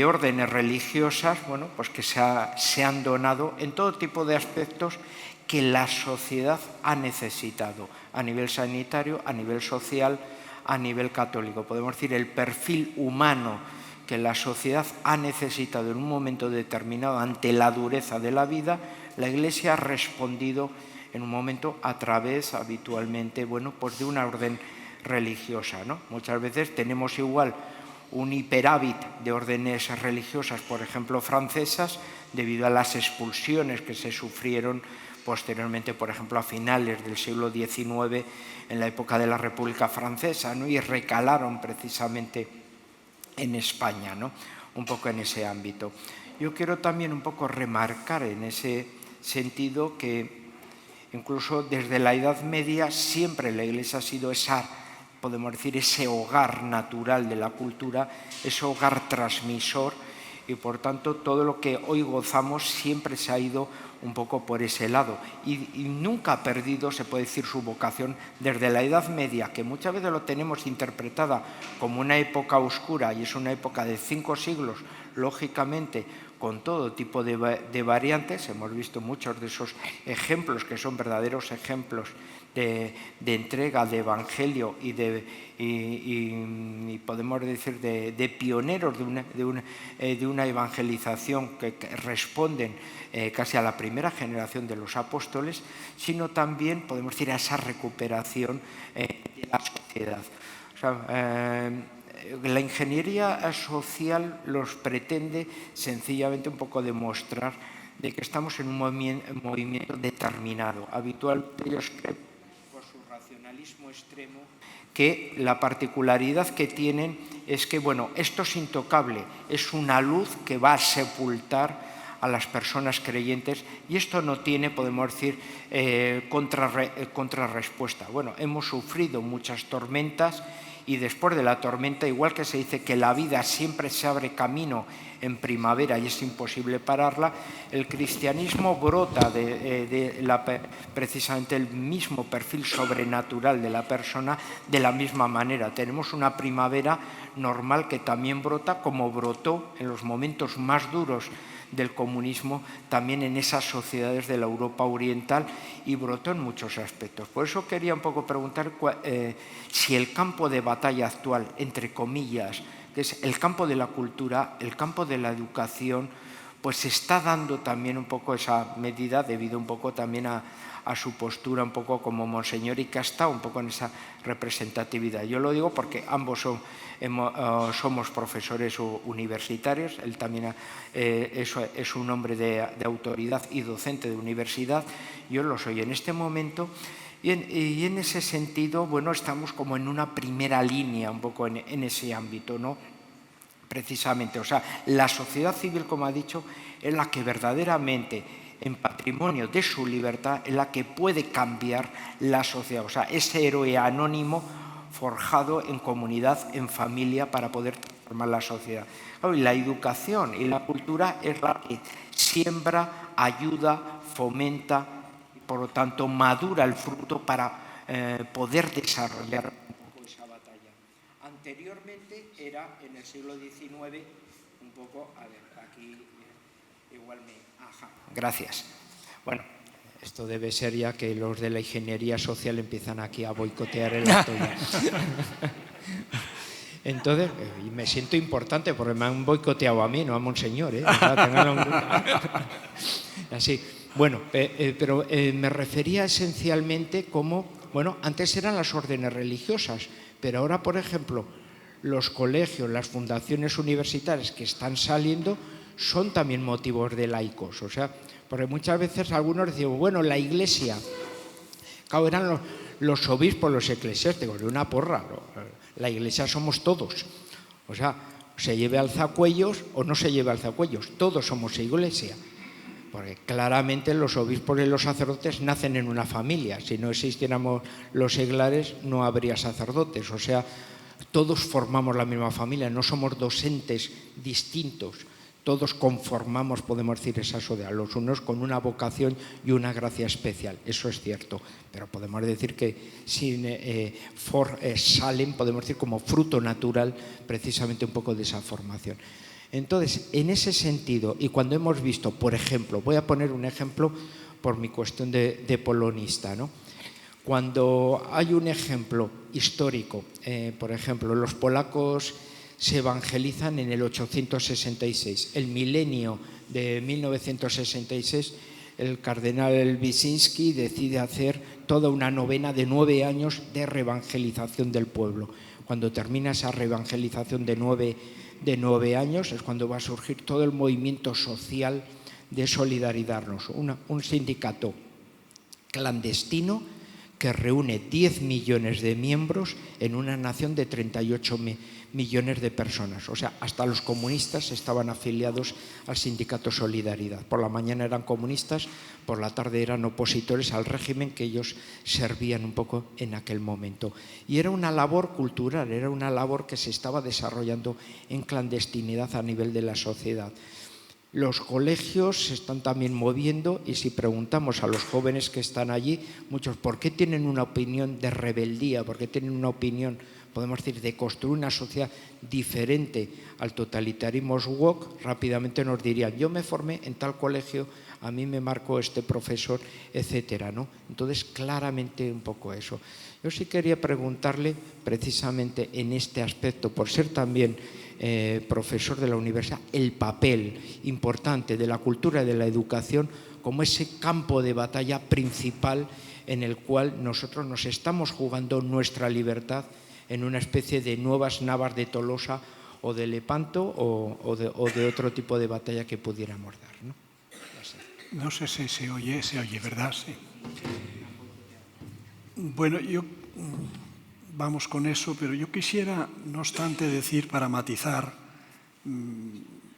órdenes religiosas, bueno, pues que se han donado en todo tipo de aspectos que la sociedad ha necesitado, a nivel sanitario, a nivel social, a nivel católico. Podemos decir el perfil humano que la sociedad ha necesitado en un momento determinado ante la dureza de la vida, la Iglesia ha respondido en un momento a través, habitualmente, bueno, pues de una orden religiosa, ¿no? Muchas veces tenemos igual un hiperávit de órdenes religiosas, por ejemplo, francesas, debido a las expulsiones que se sufrieron posteriormente, por ejemplo, a finales del siglo XIX, en la época de la República Francesa, ¿no? Y recalaron precisamente en España, ¿no? Un poco en ese ámbito. Yo quiero también un poco remarcar en ese sentido que incluso desde la Edad Media siempre la Iglesia ha sido podemos decir, ese hogar natural de la cultura, ese hogar transmisor, y por tanto todo lo que hoy gozamos siempre se ha ido un poco por ese lado y nunca ha perdido, se puede decir, su vocación desde la Edad Media, que muchas veces lo tenemos interpretada como una época oscura y es una época de 5 siglos, lógicamente, con todo tipo de variantes. Hemos visto muchos de esos ejemplos que son verdaderos ejemplos de entrega, de evangelio y podemos decir de pioneros de una evangelización que responden casi a la primera generación de los apóstoles, sino también, podemos decir, a esa recuperación de la sociedad. O sea, la ingeniería social los pretende sencillamente un poco demostrar de que estamos en un movimiento determinado. Habitualmente ellos creen, por su racionalismo extremo, que la particularidad que tienen es que, bueno, esto es intocable, es una luz que va a sepultar a las personas creyentes y esto no tiene, podemos decir, contrarrespuesta. Bueno, hemos sufrido muchas tormentas y después de la tormenta, igual que se dice que la vida siempre se abre camino en primavera y es imposible pararla, el cristianismo brota precisamente el mismo perfil sobrenatural de la persona de la misma manera. Tenemos una primavera normal que también brota, como brotó en los momentos más duros del comunismo, también en esas sociedades de la Europa oriental, y brotó en muchos aspectos. Por eso quería un poco preguntar si el campo de batalla actual, entre comillas, que es el campo de la cultura, el campo de la educación, pues se está dando también un poco esa medida debido un poco también a su postura un poco como Monseñor y que ha estado un poco en esa representatividad. Yo lo digo porque ambos somos profesores universitarios, él también es un hombre de autoridad y docente de universidad, yo lo soy en este momento. Y en ese sentido, bueno, estamos como en una primera línea un poco en ese ámbito, ¿no? Precisamente, o sea, la sociedad civil, como ha dicho, es la que verdaderamente, en patrimonio de su libertad, es la que puede cambiar la sociedad. O sea, ese héroe anónimo forjado en comunidad, en familia, para poder transformar la sociedad. Claro, y la educación y la cultura es la que siembra, ayuda, fomenta, por lo tanto, madura el fruto para poder desarrollar un poco esa batalla. Anteriormente era, en el siglo XIX, un poco, a ver, aquí igual gracias. Bueno, esto debe ser ya que los de la ingeniería social empiezan aquí a boicotear el acto ya. Entonces, y me siento importante porque me han boicoteado a mí, no a Monseñor, ¿eh? Así. Bueno, pero me refería esencialmente como, bueno, antes eran las órdenes religiosas, pero ahora, por ejemplo, los colegios, las fundaciones universitarias que están saliendo son también motivos de laicos. O sea, porque muchas veces algunos decían, bueno, la Iglesia, claro, eran los obispos, los eclesiásticos, de una porra, la Iglesia somos todos. O sea, se lleve alzacuellos o no se lleve alzacuellos, todos somos Iglesia. Porque claramente los obispos y los sacerdotes nacen en una familia. Si no existiéramos los seglares, no habría sacerdotes. O sea, todos formamos la misma familia, no somos dos entes distintos. Todos conformamos, podemos decir, esa sociedad, los unos con una vocación y una gracia especial. Eso es cierto. Pero podemos decir que salen, podemos decir, como fruto natural precisamente un poco de esa formación. Entonces, en ese sentido, y cuando hemos visto, por ejemplo, voy a poner un ejemplo por mi cuestión de polonista, ¿no? Cuando hay un ejemplo histórico, por ejemplo, los polacos se evangelizan en el 866, el milenio de 1966, el cardenal Wyszynski decide hacer toda una novena de 9 años de reevangelización del pueblo. Cuando termina esa reevangelización de 9 años es cuando va a surgir todo el movimiento social de solidarizarnos. Un sindicato clandestino que reúne 10 millones de miembros en una nación de 38 millones de personas. O sea, hasta los comunistas estaban afiliados al sindicato Solidaridad. Por la mañana eran comunistas, por la tarde eran opositores al régimen que ellos servían un poco en aquel momento. Y era una labor cultural, era una labor que se estaba desarrollando en clandestinidad a nivel de la sociedad. Los colegios se están también moviendo y si preguntamos a los jóvenes que están allí, muchos, ¿por qué tienen una opinión de rebeldía? ¿Por qué tienen una opinión, podemos decir, de construir una sociedad diferente al totalitarismo woke? Rápidamente nos dirían, yo me formé en tal colegio, a mí me marcó este profesor, etcétera, ¿no? Entonces, claramente un poco eso. Yo sí quería preguntarle, precisamente en este aspecto, por ser también profesor de la universidad, el papel importante de la cultura y de la educación como ese campo de batalla principal en el cual nosotros nos estamos jugando nuestra libertad en una especie de nuevas Navas de Tolosa o de Lepanto o de otro tipo de batalla que pudiéramos dar, ¿no? No sé si se oye, ¿verdad? Sí. Bueno, vamos con eso, pero yo quisiera, no obstante, decir, para matizar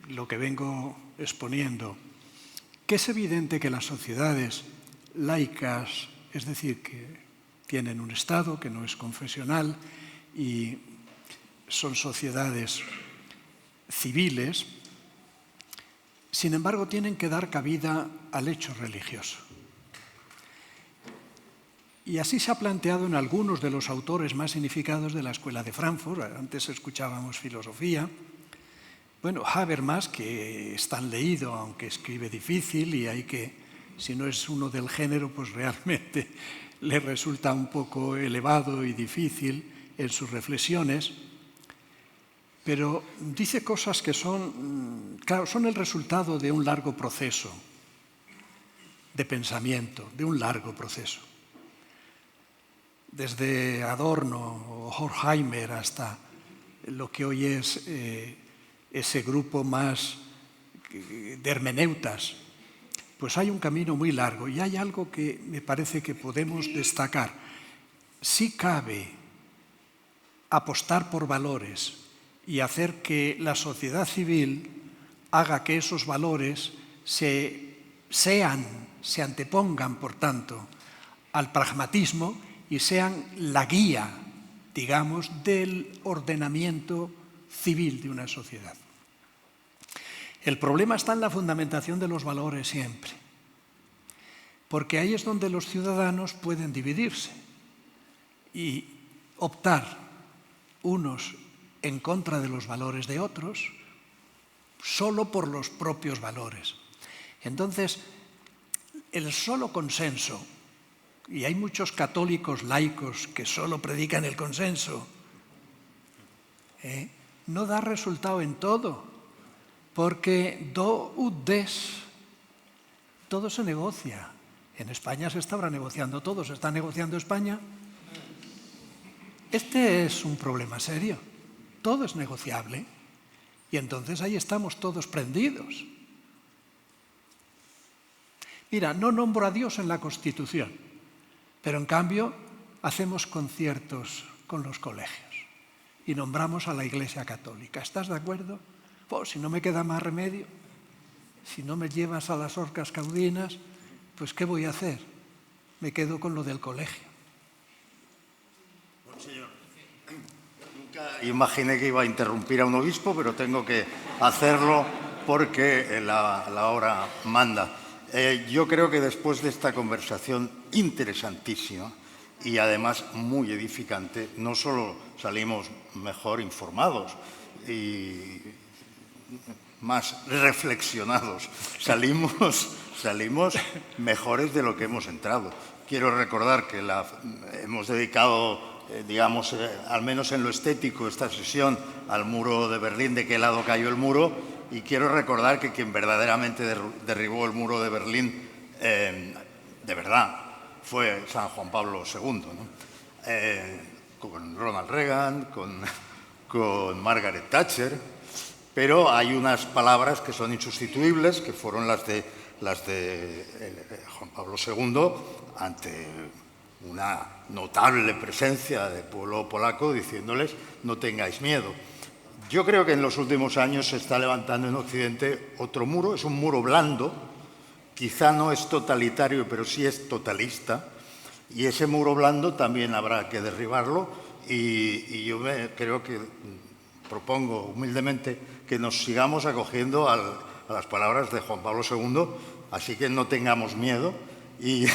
lo que vengo exponiendo, que es evidente que las sociedades laicas, es decir, que tienen un Estado que no es confesional y son sociedades civiles, sin embargo, tienen que dar cabida al hecho religioso. Y así se ha planteado en algunos de los autores más significados de la Escuela de Frankfurt. Antes escuchábamos filosofía. Bueno, Habermas, que es tan leído, aunque escribe difícil, y hay que, si no es uno del género, pues realmente le resulta un poco elevado y difícil en sus reflexiones. Pero dice cosas que son, claro, son el resultado de un largo proceso de pensamiento, de un largo proceso. Desde Adorno o Horkheimer hasta lo que hoy es ese grupo más de hermeneutas, pues hay un camino muy largo y hay algo que me parece que podemos destacar. Sí cabe apostar por valores y hacer que la sociedad civil haga que esos valores se antepongan, por tanto, al pragmatismo y sean la guía, digamos, del ordenamiento civil de una sociedad. El problema está en la fundamentación de los valores siempre, porque ahí es donde los ciudadanos pueden dividirse y optar unos en contra de los valores de otros, solo por los propios valores. Entonces, el solo consenso, y hay muchos católicos laicos que solo predican el consenso, no da resultado en todo, porque do ut des, todo se negocia. En España se está ahora negociando todo, se está negociando España. Este es un problema serio, todo es negociable, y entonces ahí estamos todos prendidos. Mira, no nombro a Dios en la Constitución, pero en cambio hacemos conciertos con los colegios y nombramos a la Iglesia Católica. ¿Estás de acuerdo? Pues si no me queda más remedio, si no me llevas a las orcas caudinas, pues ¿qué voy a hacer? Me quedo con lo del colegio. Bueno, señor, nunca imaginé que iba a interrumpir a un obispo, pero tengo que hacerlo porque la hora manda. Yo creo que después de esta conversación interesantísima y además muy edificante, no solo salimos mejor informados y más reflexionados, salimos mejores de lo que hemos entrado. Quiero recordar que hemos dedicado, digamos, al menos en lo estético, esta sesión al muro de Berlín, de qué lado cayó el muro. Y quiero recordar que quien verdaderamente derribó el muro de Berlín, de verdad, fue San Juan Pablo II, ¿no? Con Ronald Reagan, con Margaret Thatcher, pero hay unas palabras que son insustituibles, que fueron las de las de Juan Pablo II, ante una notable presencia del pueblo polaco diciéndoles no tengáis miedo. Yo creo que en los últimos años se está levantando en Occidente otro muro, es un muro blando, quizá no es totalitario, pero sí es totalista, y ese muro blando también habrá que derribarlo, y yo creo que propongo humildemente que nos sigamos acogiendo a las palabras de Juan Pablo II, así que no tengamos miedo, y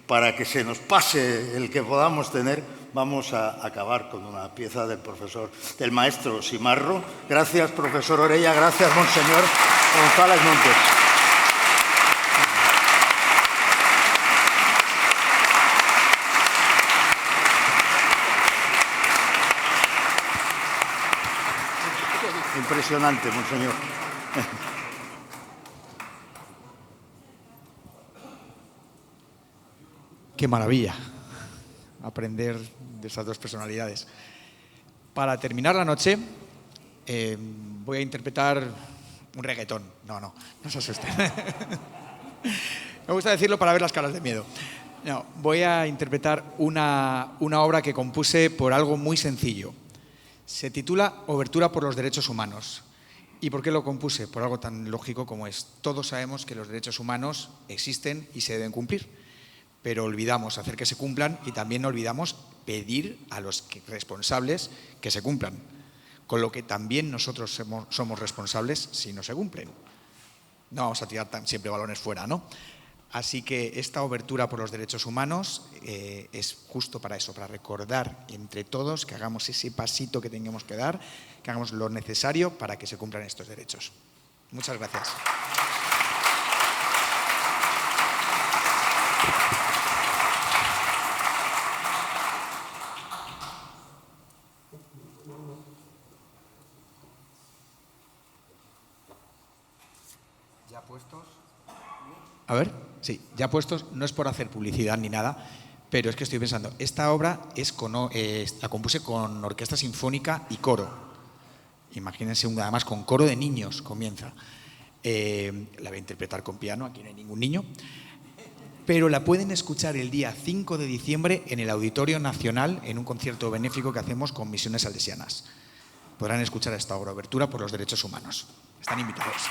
para que se nos pase el que podamos tener, vamos a acabar con una pieza del maestro Simarro. Gracias, profesor Orella, gracias, monseñor González Montes. Impresionante, monseñor. Qué maravilla aprender de esas dos personalidades. Para terminar la noche, voy a interpretar un reggaetón. No se asusten. Me gusta decirlo para ver las caras de miedo. No, voy a interpretar una obra que compuse por algo muy sencillo. Se titula Obertura por los derechos humanos. ¿Y por qué lo compuse? Por algo tan lógico como es. Todos sabemos que los derechos humanos existen y se deben cumplir, pero olvidamos hacer que se cumplan y también olvidamos pedir a los responsables que se cumplan, con lo que también nosotros somos responsables si no se cumplen. No vamos a tirar siempre balones fuera, ¿no? Así que esta obertura por los derechos humanos es justo para eso, para recordar entre todos que hagamos ese pasito que tengamos que dar, que hagamos lo necesario para que se cumplan estos derechos. Muchas gracias. ¿Ya puestos? A ver, sí, ya puestos, no es por hacer publicidad ni nada, pero es que estoy pensando, esta obra la compuse con orquesta sinfónica y coro. Imagínense, además con coro de niños comienza. La voy a interpretar con piano, aquí no hay ningún niño, pero la pueden escuchar el día 5 de diciembre en el Auditorio Nacional en un concierto benéfico que hacemos con Misiones Salesianas. Podrán escuchar esta obra, Obertura por los derechos humanos. Están invitados.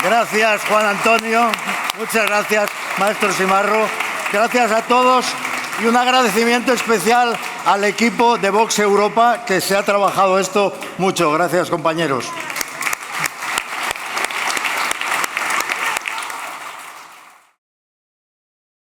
Gracias, Juan Antonio. Muchas gracias, maestro Simarro. Gracias a todos y un agradecimiento especial al equipo de Vox Europa, que se ha trabajado esto mucho. Gracias, compañeros.